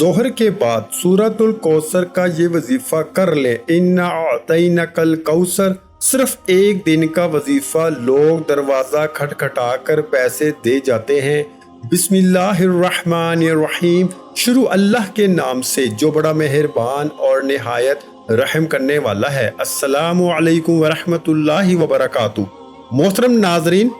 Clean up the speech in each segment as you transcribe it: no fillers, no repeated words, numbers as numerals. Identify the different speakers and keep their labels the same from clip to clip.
Speaker 1: ज़ोहर के बाद सूरतुल कौसर का ये वजीफ़ा कर ले, इन्ना अतैनकल कौसर। सिर्फ एक दिन का वजीफ़ा, लोग दरवाज़ा खटखटा कर पैसे दे जाते हैं। बिस्मिल्लाहिर्रहमानिर्रहीम, शुरू अल्लाह के नाम से जो बड़ा मेहरबान और निहायत रहम करने वाला है। अस्सलामु अलैकुम वरहमतुल्लाहि वबरकातुहू। मोहतरम नाजरीन,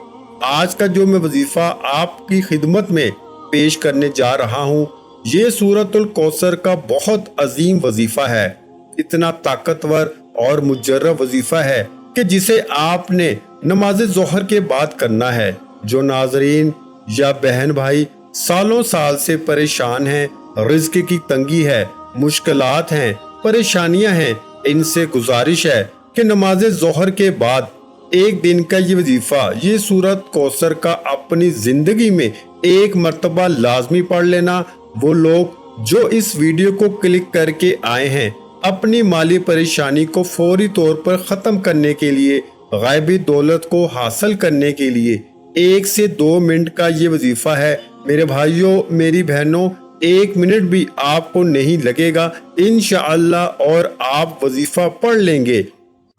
Speaker 1: आज का जो मैं वजीफ़ा आपकी खिदमत में पेश करने जा रहा हूँ, ये सूरतुल कौसर का बहुत अजीम वजीफ़ा है। इतना ताकतवर और मुजर्रब वजीफ़ा है कि जिसे आपने नमाज ज़ोहर के बाद करना है। जो नाजरीन या बहन भाई सालों साल से परेशान हैं, रिज़्क़ की तंगी है, मुश्किलात हैं, परेशानियां हैं, इनसे गुजारिश है कि नमाज ज़ोहर के बाद एक दिन का ये वजीफ़ा, ये सूरत कौसर का अपनी ज़िंदगी में एक मर्तबा लाजमी पढ़ लेना। वो लोग जो इस वीडियो को क्लिक करके आए हैं अपनी माली परेशानी को फौरी तौर पर ख़त्म करने के लिए, गायबी दौलत को हासिल करने के लिए 1 से 2 मिनट का ये वजीफ़ा है। मेरे भाइयों, मेरी बहनों, 1 मिनट भी आपको नहीं लगेगा इंशाअल्लाह, और आप वजीफ़ा पढ़ लेंगे।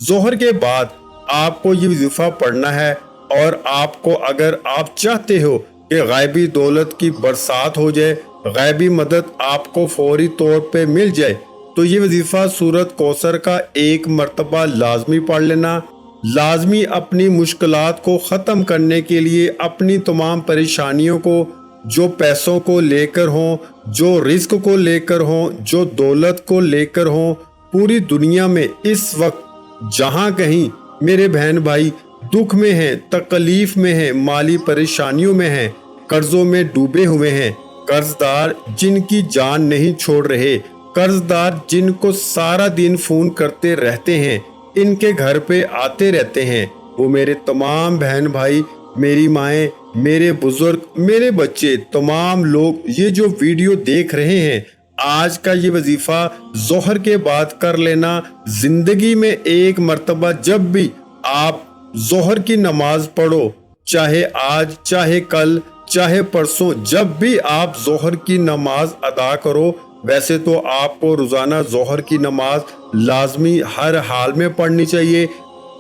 Speaker 1: ज़ोहर के बाद आपको ये वजीफ़ा पढ़ना है, और आपको अगर आप चाहते हो कि गायबी दौलत की बरसात हो जाए, गायबी मदद आपको फौरी तौर पे मिल जाए, तो ये वजीफ़ा सूरत कौसर का एक मर्तबा लाजमी पढ़ लेना। लाजमी अपनी मुश्किलात को ख़त्म करने के लिए, अपनी तमाम परेशानियों को, जो पैसों को लेकर हों, जो रिस्क को लेकर हों, जो दौलत को लेकर हों, पूरी दुनिया में इस वक्त जहाँ कहीं मेरे बहन भाई दुख में हैं, तकलीफ में हैं, माली परेशानियों में हैं, कर्जों में डूबे हुए हैं, कर्जदार जिनकी जान नहीं छोड़ रहे, कर्जदार जिनको सारा दिन फ़ोन करते रहते हैं, इनके घर पे आते रहते हैं, वो मेरे तमाम बहन भाई, मेरी माएँ, मेरे बुजुर्ग, मेरे बच्चे, तमाम लोग ये जो वीडियो देख रहे हैं, आज का ये वजीफ़ा ज़ोहर के बाद कर लेना। ज़िंदगी में एक मर्तबा जब भी आप ज़ोहर की नमाज पढ़ो, चाहे आज, चाहे कल, चाहे परसों, जब भी आप ज़ोहर की नमाज अदा करो, वैसे तो आपको रोज़ाना ज़ोहर की नमाज लाजमी हर हाल में पढ़नी चाहिए,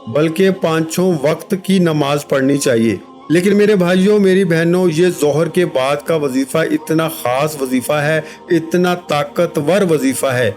Speaker 1: बल्कि 5 वक्त की नमाज पढ़नी चाहिए। लेकिन मेरे भाइयों, मेरी बहनों, ये ज़ोहर के बाद का वजीफ़ा इतना ख़ास वजीफ़ा है, इतना ताकतवर वजीफ़ा है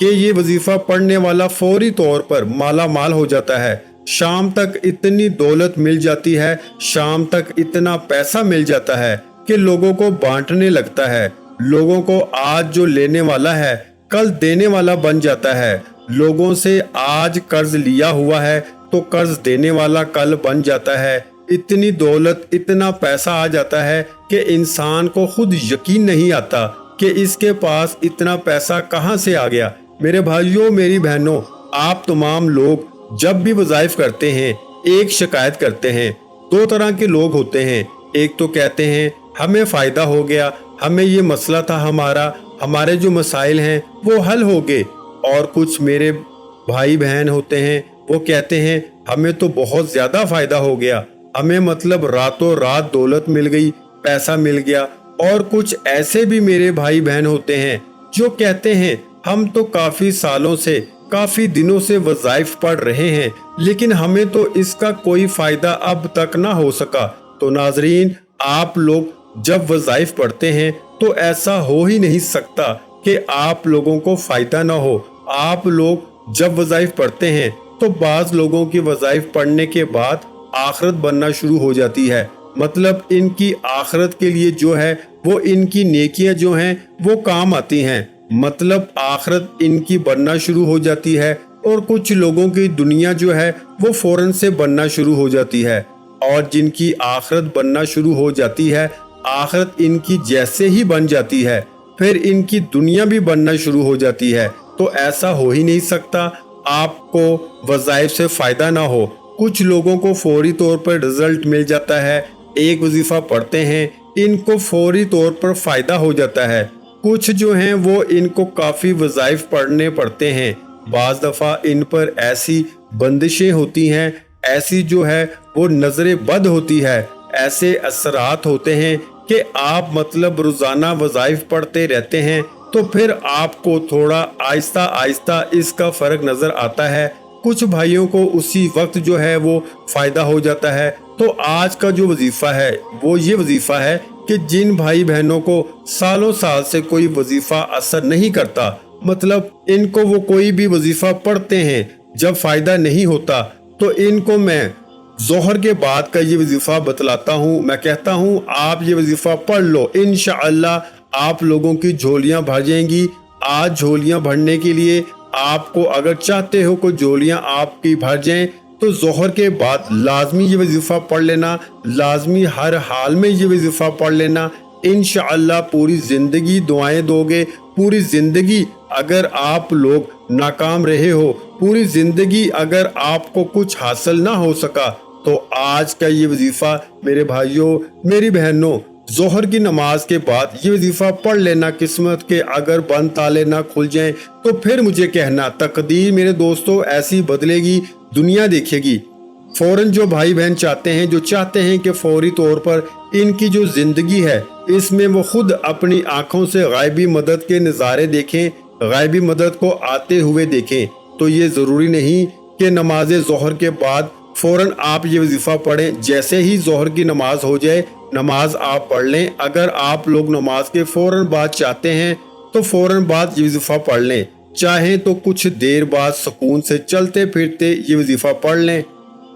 Speaker 1: कि ये वजीफ़ा पढ़ने वाला फौरी तौर पर माला माल हो जाता है। शाम तक इतनी दौलत मिल जाती है, शाम तक इतना पैसा मिल जाता है कि लोगों को बांटने लगता है। लोगों को आज जो लेने वाला है कल देने वाला बन जाता है। लोगों से आज कर्ज लिया हुआ है तो कर्ज देने वाला कल बन जाता है। इतनी दौलत, इतना पैसा आ जाता है कि इंसान को खुद यकीन नहीं आता कि इसके पास इतना पैसा कहां से आ गया। मेरे भाइयों, मेरी बहनों, आप तमाम लोग जब भी वज़ाइफ करते हैं एक शिकायत करते हैं। 2 तरह के लोग होते हैं। एक तो कहते हैं हमें फ़ायदा हो गया, हमें ये मसला था, हमारे जो मसाइल हैं वो हल हो गए। और कुछ मेरे भाई बहन होते हैं, वो कहते हैं हमें तो बहुत ज़्यादा फ़ायदा हो गया, हमें मतलब रातों रात दौलत मिल गई, पैसा मिल गया। और कुछ ऐसे भी मेरे भाई बहन होते हैं जो कहते हैं हम तो काफ़ी सालों से, काफ़ी दिनों से वज़ाइफ पढ़ रहे हैं, लेकिन हमें तो इसका कोई फ़ायदा अब तक ना हो सका। तो नाजरीन, आप लोग जब वज़ाइफ पढ़ते हैं तो ऐसा हो ही नहीं सकता कि आप लोगों को फ़ायदा ना हो। आप लोग जब वज़ाइफ पढ़ते हैं तो बाज़ लोगों की वज़ाइफ पढ़ने के बाद आखिरत बनना शुरू हो जाती है। मतलब इनकी आखिरत के लिए जो है वो इनकी नेकियां जो हैं वो काम आती हैं। मतलब आखिरत इनकी बनना शुरू हो जाती है, और कुछ लोगों की दुनिया जो है वो फौरन से बनना शुरू हो जाती है। और जिनकी आखिरत बनना शुरू हो जाती है, आखिरत इनकी जैसे ही बन जाती है, फिर इनकी दुनिया भी बनना शुरू हो जाती है। तो ऐसा हो ही नहीं सकता आपको वज़ाइफ से फ़ायदा ना हो। कुछ लोगों को फौरी तौर पर रिजल्ट मिल जाता है, एक वजीफ़ा पढ़ते हैं, इनको फौरी तौर पर फ़ायदा हो जाता है। कुछ जो हैं वो इनको काफ़ी वज़ाइफ पढ़ने पड़ते हैं। बाज़ दफ़ा इन पर ऐसी बंदिशें होती हैं, ऐसी जो है वो नज़र बद होती है, ऐसे असरात होते हैं कि आप मतलब रोज़ाना वज़ाइफ पढ़ते रहते हैं तो फिर आपको थोड़ा आहिस्ता आहिस्ता इसका फ़र्क नज़र आता है। कुछ भाइयों को उसी वक्त जो है वो फ़ायदा हो जाता है। तो आज का जो वजीफ़ा है वो ये वजीफ़ा है कि जिन भाई बहनों को सालों साल से कोई वजीफ़ा असर नहीं करता, मतलब इनको वो कोई भी वजीफ़ा पढ़ते हैं, जब फ़ायदा नहीं होता, तो इनको मैं ज़ोहर के बाद का ये वजीफ़ा बतलाता हूँ। मैं कहता हूँ आप ये वजीफ़ा पढ़ लो, इंशाअल्लाह आप लोगों की झोलियाँ भर जाएंगी। आज झोलियाँ भरने के लिए आपको अगर चाहते हो कि झोलियाँ आपकी भर जाएं, तो ज़ोहर के बाद लाजमी ये वजीफ़ा पढ़ लेना, लाजमी हर हाल में ये वजीफ़ा पढ़ लेना। इंशाअल्लाह पूरी ज़िंदगी दुआएं दोगे। पूरी ज़िंदगी अगर आप लोग नाकाम रहे हो, पूरी ज़िंदगी अगर आपको कुछ हासिल ना हो सका, तो आज का ये वजीफ़ा मेरे भाइयों मेरी बहनों ज़ोहर की नमाज के बाद ये वजीफ़ा पढ़ लेना। किस्मत के अगर बंद ताले ना खुल जाएं तो फिर मुझे कहना, तकदीर मेरे दोस्तों ऐसी बदलेगी, दुनिया देखेगी। फौरन जो भाई बहन चाहते हैं, जो चाहते हैं कि फौरी तौर पर इनकी जो ज़िंदगी है इसमें वो खुद अपनी आँखों से गायबी मदद के नज़ारे देखें, गायबी मदद को आते हुए देखें, तो ये ज़रूरी नहीं कि नमाज ज़ोहर के बाद फ़ौरन आप ये वजीफ़ा पढ़ें। जैसे ही ज़ोहर की नमाज हो जाए नमाज आप पढ़ लें। अगर आप लोग नमाज के फ़ौरन बाद चाहते हैं तो फ़ौरन बाद ये वजीफ़ा पढ़ लें, चाहें तो कुछ देर बाद सुकून से चलते फिरते ये वजीफ़ा पढ़ लें।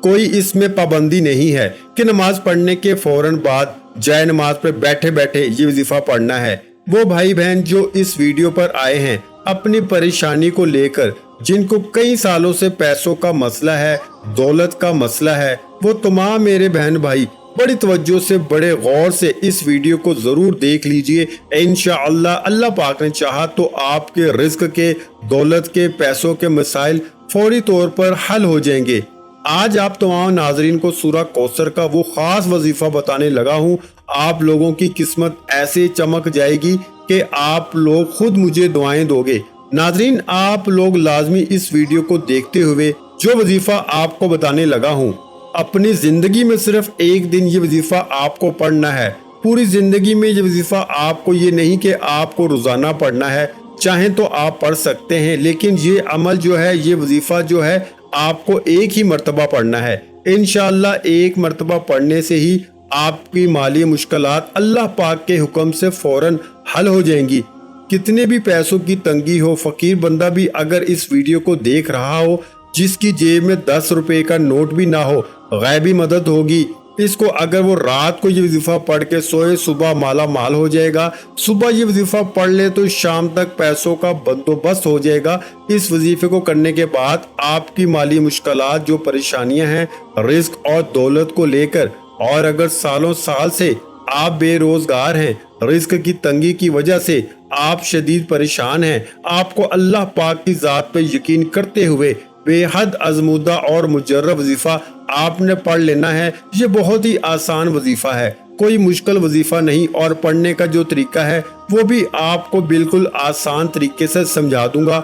Speaker 1: कोई इसमें पाबंदी नहीं है कि नमाज पढ़ने के फ़ौरन बाद जाए नमाज पर बैठे बैठे ये वजीफ़ा पढ़ना है। वो भाई बहन जो इस वीडियो पर आए हैं अपनी परेशानी को लेकर, जिनको कई सालों से पैसों का मसला है, दौलत का मसला है, वो तमाम मेरे बहन भाई बड़ी तवज्जो से बड़े गौर से इस वीडियो को ज़रूर देख लीजिए। इंशाअल्लाह अल्लाह पाक ने चाहा तो आपके रिज्क के, दौलत के, पैसों के मसाइल फौरी तौर पर हल हो जाएंगे। आज आप तमाम नाजरीन को सूरह कौसर का वो खास वजीफा बताने लगा हूँ। आप लोगों की किस्मत ऐसे चमक जाएगी कि आप लोग खुद मुझे दुआएं दोगे। नाजरीन आप लोग लाजमी इस वीडियो को देखते हुए जो वजीफा आपको बताने लगा हूँ, अपनी जिंदगी में सिर्फ एक दिन ये वजीफा आपको पढ़ना है। पूरी जिंदगी में ये वजीफा आपको, ये नहीं कि आपको रोजाना पढ़ना है, चाहें तो आप पढ़ सकते हैं, लेकिन ये अमल जो है, ये वजीफा जो है आपको एक ही मर्तबा पढ़ना है। इंशाअल्लाह एक मर्तबा पढ़ने से ही आपकी माली मुश्किलात अल्लाह पाक के हुक्म से फौरन हल हो जाएंगी। कितने भी पैसों की तंगी हो, फकीर बंदा भी अगर इस वीडियो को देख रहा हो, जिसकी जेब में 10 रुपए का नोट भी ना हो, गैबी मदद होगी। इसको अगर वो रात को ये वजीफा पढ़ के सोए, सुबह माला माल हो जाएगा। सुबह ये वजीफा पढ़ ले तो शाम तक पैसों का बंदोबस्त हो जाएगा। इस वजीफे को करने के बाद आपकी माली मुश्किलात, जो परेशानियां हैं रिस्क और दौलत को लेकर, और अगर सालों साल से आप बेरोजगार हैं, रिस्क की तंगी की वजह से आप शदीद परेशान हैं, आपको अल्लाह पाक की जात पे यकीन करते हुए बेहद आजमूदा और मुजर्रब वजीफा आपने पढ़ लेना है। ये बहुत ही आसान वजीफा है, कोई मुश्किल वजीफा नहीं, और पढ़ने का जो तरीका है वो भी आपको बिल्कुल आसान तरीके से समझा दूंगा।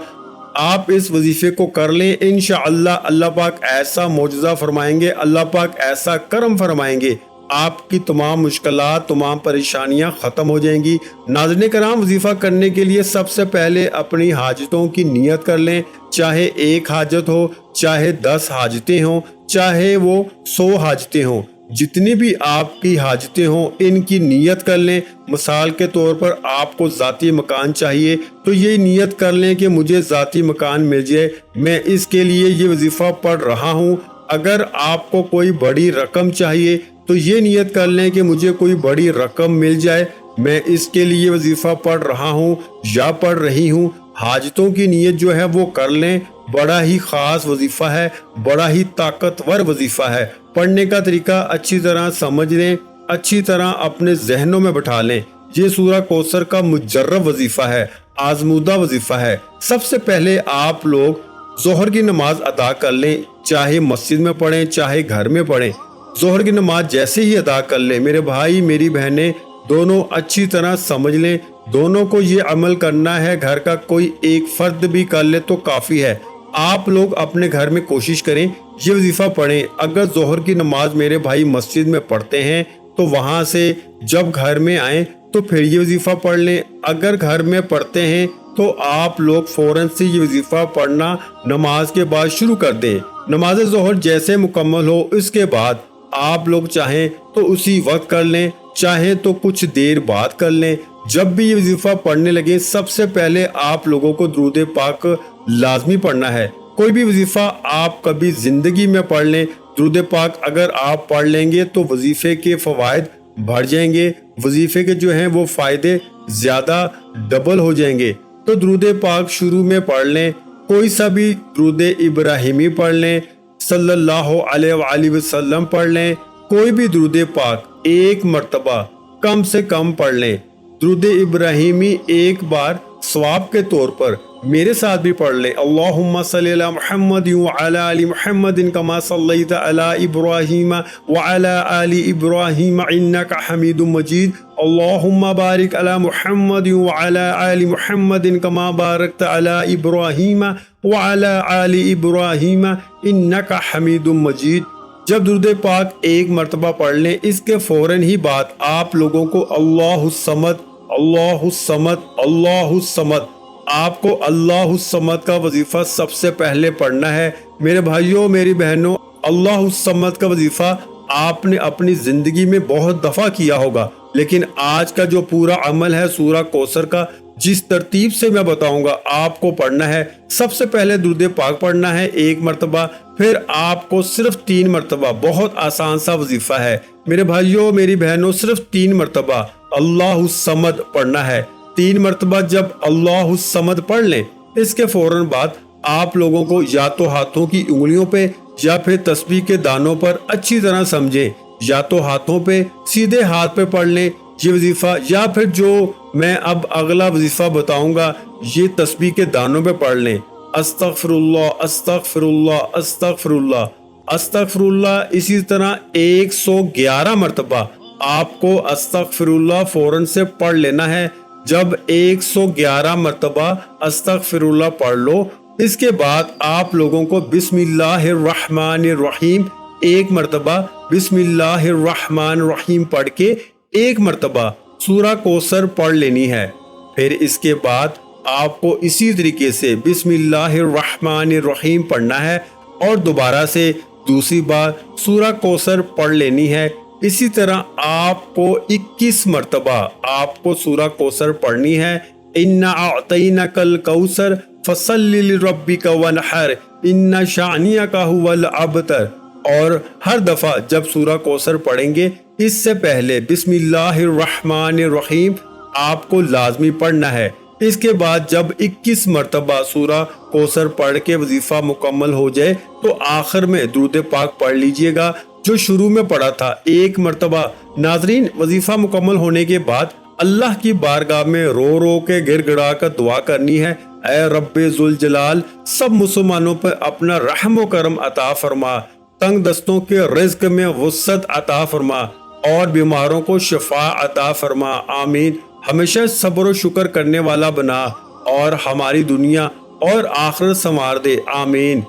Speaker 1: आप इस वजीफे को कर लें, इंशाअल्लाह अल्लाह पाक ऐसा मौजज़ा फरमाएंगे, अल्लाह पाक ऐसा करम फरमाएंगे, आपकी तमाम मुश्किलात, तमाम परेशानियां ख़त्म हो जाएंगी। नाज़रीन कराम, वजीफ़ा करने के लिए सबसे पहले अपनी हाजतों की नियत कर लें। चाहे एक हाजत हो, चाहे 10 हाजतें हों, चाहे वो 100 हाजतें हों, जितनी भी आपकी हाजतें हों इनकी नियत कर लें। मिसाल के तौर पर आपको ज़ाती मकान चाहिए तो ये नियत कर लें कि मुझे ज़ाती मकान मिल जाए, मैं इसके लिए ये वजीफ़ा पढ़ रहा हूँ। अगर आपको कोई बड़ी रकम चाहिए तो ये नियत कर लें कि मुझे कोई बड़ी रकम मिल जाए, मैं इसके लिए वजीफ़ा पढ़ रहा हूँ या पढ़ रही हूँ। हाजतों की नियत जो है वो कर लें। बड़ा ही ख़ास वजीफ़ा है, बड़ा ही ताकतवर वजीफ़ा है। पढ़ने का तरीका अच्छी तरह समझ लें, अच्छी तरह अपने जहनों में बैठा लें। ये सूरह कौसर का मुजर्रब वजीफ़ा है, आजमूदा वजीफ़ा है। सबसे पहले आप लोग ज़ोहर की नमाज अदा कर लें, चाहे मस्जिद में पढ़ें चाहे घर में पढ़ें। ज़ोहर की नमाज जैसे ही अदा कर लें, मेरे भाई मेरी बहनें दोनों अच्छी तरह समझ लें, दोनों को ये अमल करना है। घर का कोई एक फर्द भी कर ले तो काफ़ी है। आप लोग अपने घर में कोशिश करें ये वजीफ़ा पढ़ें। अगर ज़ोहर की नमाज मेरे भाई मस्जिद में पढ़ते हैं तो वहाँ से जब घर में आएँ तो फिर ये वजीफा पढ़ लें। अगर घर में पढ़ते हैं तो आप लोग फौरन से ये वजीफा पढ़ना नमाज के बाद शुरू कर दें। नमाज ज़ोहर जैसे मुकम्मल हो इसके बाद आप लोग चाहें तो उसी वक्त कर लें, चाहें तो कुछ देर बाद कर लें। जब भी ये वजीफा पढ़ने लगे सबसे पहले आप लोगों को दुरूद पाक लाजमी पढ़ना है। कोई भी वजीफा आप कभी जिंदगी में पढ़ लें, दुरूद पाक अगर आप पढ़ लेंगे तो वजीफे के फवायद बढ़ जाएंगे, वजीफे के जो हैं वो फायदे ज्यादा डबल हो जाएंगे। तो दुरूद पाक शुरू में पढ़ लें, कोई सा भी दुरूद इब्राहिमी पढ़ लें, सल्लल्लाहु अलैहि वसल्लम पढ़ लें, कोई भी दुरूद पाक एक मर्तबा कम से कम पढ़ लें। दुरूद इब्राहिमी एक बार सवाब के तौर पर मेरे साथ भी पढ़ लें। अल्लाहुम्मा सल्ली अला मुहम्मद व अला आलि मुहम्मदिन कमा सल्लैता अला इब्राहीम व अला आलि इब्राहीम इन्नका हमीदुम मजीद। अल्लाहुम्मा बारिक अला मुहम्मद व अला आलि मुहम्मदिन कमा बारकता अला इब्राहीम व अला आलि इब्राहीम इन्नका हमीदुम मजीद। जब दुरूद पाक एक मर्तबा पढ़ लें इसके फौरन ही बाद आप लोगों को अल्लाहुस समद अल्लाहुस समद अल्लाहुस समद, आपको अल्लाहुस समद का वजीफा सबसे पहले पढ़ना है। मेरे भाइयों मेरी बहनों, अल्लाहुस समद का वजीफा आपने अपनी जिंदगी में बहुत दफा किया होगा, लेकिन आज का जो पूरा अमल है सूरा कौसर का, जिस तरतीब से मैं बताऊंगा आपको पढ़ना है। सबसे पहले दुरूद पाक पढ़ना है एक मर्तबा, फिर आपको सिर्फ 3 मर्तबा, बहुत आसान सा वजीफा है मेरे भाइयों मेरी बहनों, सिर्फ 3 मर्तबा अल्लाहुस समद पढ़ना है। 3 मर्तबा जब अल्लाहुस समद पढ़ लें इसके फौरन बाद आप लोगों को या तो हाथों की उंगलियों पे या फिर तस्बीह के दानों पर अच्छी तरह समझें, या तो हाथों पे सीधे हाथ पे पढ़ लें ये वजीफा, या फिर जो मैं अब अगला वजीफा बताऊंगा ये तस्बीह के दानों पे पढ़ लें। अस्तगफिरुल्लाह अस्तगफिरुल्लाह अस्तगफिरुल्लाह अस्तगफिरुल्लाह। इसी तरह 111 मर्तबा आपको अस्तगफिरुल्लाह फौरन से पढ़ लेना है। जब 111 मर्तबा अस्तगफिरुल्लाह पढ़ लो इसके बाद आप लोगों को बिस्मिल्लाहिर्रहमानिर्रहीम एक मर्तबा बिस्मिल्लाहिर्रहमानिर्रहीम पढ़ के एक मर्तबा सूरा कौसर पढ़ लेनी है। फिर इसके बाद आपको इसी तरीके से बिस्मिल्लाहिर्रहमानिर्रहीम पढ़ना है और दोबारा से दूसरी बार सूरा कौसर पढ़ लेनी है। इसी तरह आपको 21 मर्तबा आपको सूरा कौसर पढ़नी है। इन्ना अअतैनाकल कौसर फसल्लि लिरब्बिका वनहर इन्ना शानियका हुवल अबतर। और हर दफा जब सूरा कौसर पढ़ेंगे इससे पहले बिस्मिल्लाहिर्रहमानिर्रहीम आपको लाजमी पढ़ना है। इसके बाद जब 21 मर्तबा सूरा कौसर पढ़ के वजीफा मुकम्मल हो जाए तो आखिर में दुरूद पाक पढ़ लीजिएगा जो शुरू में पढ़ा था एक मर्तबा। नाजरीन, वजीफा मुकम्मल होने के बाद अल्लाह की बारगाह में रो रो के गिड़गिड़ा कर दुआ करनी है, ऐ रब्बे जुल जलाल सब मुसलमानों पर अपना रहम व करम अता फरमा, तंग दस्तों के रिज्क में वुसअत अता फरमा और बीमारों को शिफा अता फरमा। आमीन। हमेशा सब्र और शुक्र करने वाला बना और हमारी दुनिया और आखिरत संवार दे। आमीन।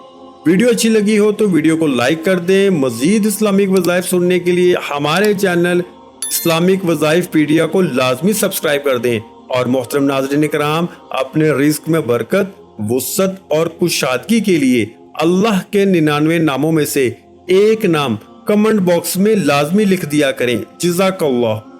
Speaker 1: वीडियो अच्छी लगी हो तो वीडियो को लाइक कर दें। मजीद इस्लामिक वज़ाइफ सुनने के लिए हमारे चैनल इस्लामिक वज़ाइफ पीडिया को लाजमी सब्सक्राइब कर दें। और मोहतरम नाज़रीन कराम, अपने रिज़्क में बरकत, वुसअत और कुशादगी के लिए अल्लाह के 99 नामों में से एक नाम कमेंट बॉक्स में लाजमी लिख दिया करें। जज़ाकल्लाह।